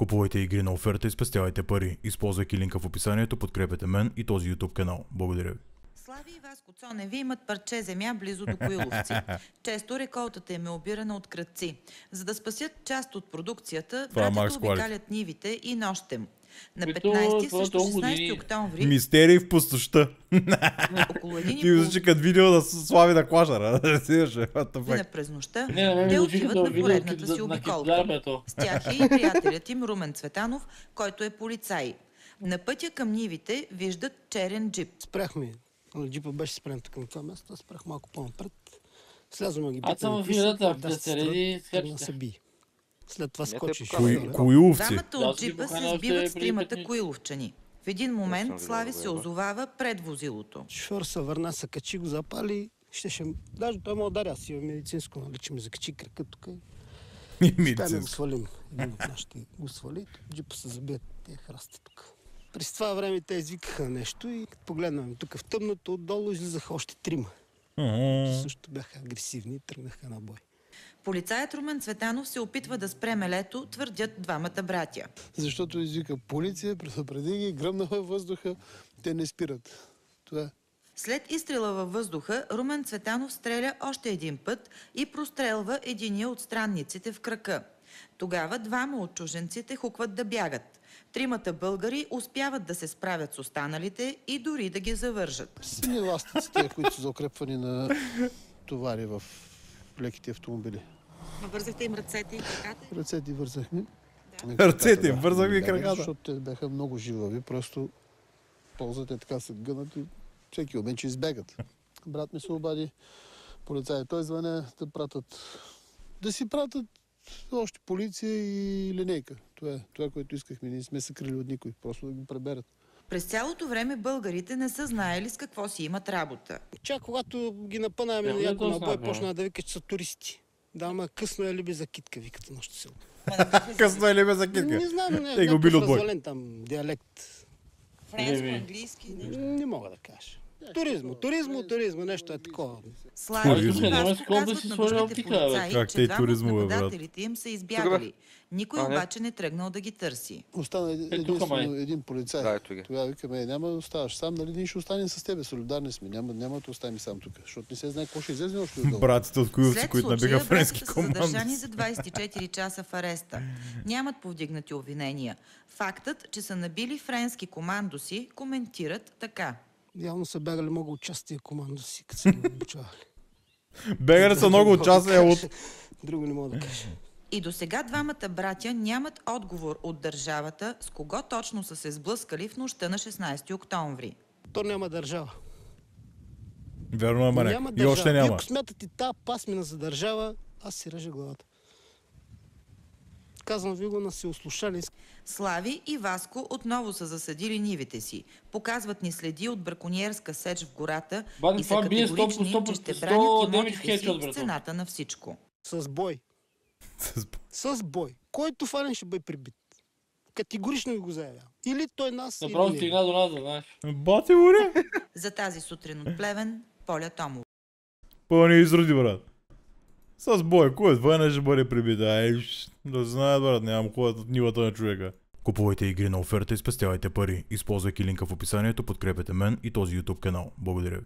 Купувайте игри на оферта и спестявайте пари. Използвайки линка в описанието, подкрепете мен и този YouTube канал. Благодаря ви. Слави и Васко Цоневи имат парче земя близо до Коиловци. Често реколтата им е обирана от крадци. За да спасят част от продукцията, братята обикалят нивите и нощем. На 15 също 16 октомври... Мистерии в пустощта. Около един Ти звучи като видео на Слави на Клашара. през нощта, те отиват на поредната си обиколка. С тях е и приятелят им Румен Цветанов, който е полицай. На пътя към нивите виждат черен джип. Спряхме. Джипа беше спрям към това място. Спрях малко по-напред. Слязоме ги питаме. След това скочиш. Коиловци. Двамата от джипа се сбиват с тримата коиловчани. В един момент Слави се озовава пред возилото. Шофьор се върна, се качи, го запали. Даже той ме ударя, аз имам медицинско, нали, че ми закачи крака тук. Успяме го свалим. Един от нашите го свали. Джипа се забият тия храсти тук. През това време те извикаха нещо и като погледнем тук в тъмното, отдолу излизаха още трима. Също бяха агресивни и тръгнаха на бой. Полицаят Румен Цветанов се опитва да спре мелето, твърдят двамата братя. Защото извика полиция, предупреди ги, гръмнаха във въздуха, те не спират. Това. След изстрела във въздуха, Румен Цветанов стреля още един път и прострелва единия от странниците в крака. Тогава двама от чуженците хукват да бягат. Тримата българи успяват да се справят с останалите и дори да ги завържат. Сини ластиците, които са за укрепване на товари в леките автомобили. Вързахте им ръцете и краката? Ръцете вързахме. Ръцете им вързахме и краката. Защото те бяха много живави, просто ползата така се гънат и всеки момент, че избегат. Брат ми се обади, полицаи, той звъня да си пратят още полиция и линейка. Това, което искахме. Ние сме се крили от никой. Просто да ги преберат. През цялото време българите не са знаели с какво си имат работа. Чак когато ги напънаваме някой на бой, почна да вика, че са туристи. Да, ама късно е ли бе за китка, виката нощта село. Късно е ли бе за китка? Не знам, някакъв развален там диалект. Френско, английски? Не мога да кажа. Туризмо, нещо е такова. Слави и Васко казват на мъжките полицаи, че двама от нападателите им са избягали. Никой обаче не тръгнал да ги търси. Остана единствено един полицай. Тогава викаме, няма да оставаш сам, нали ние ще останем с тебе, солидарни сме, няма да оставим сам тук, защото не се знае какво ще излезе още отдолу. Братите от Коиловци, които набиха френски команди. След случая, братята са задържани за 24 часа в ареста. Нямат повдигнати обвинения. Фактът, че са набили френски командоси, коментират така. Явно са бягали много участия командоси, като са ги обучавали. Бегали са много участия от... Друго не мога да кажа. И до сега двамата братя нямат отговор от държавата с кого точно са се сблъскали в нощта на 16 октомври. То няма държава. Верно, Марек. И още няма. Ако смятате тази пасмина за държава, аз си режа главата. Казвам ви го на си услушали. Слави и Васко отново са засадили нивите си. Показват ни следи от бракониерска сеч в гората и са категорични, че ще бранят имотите си с цената на всичко. С бой. С бой. Който фанен ще бъде прибит. Категорично ви го заявявам. Или той нас, или направо стигна до нас, знаеш. Бати уре! За тази сутрин от Плевен, Поля Томова. Пълни изроди, брат. С бой, кой вън ще бъде прибит? Да знаят, брат, нямам ходят от нивата на човека. Купувайте игри на оферта и спестявайте пари. Използвайки линка в описанието, подкрепете мен и този YouTube канал. Благодаря ви.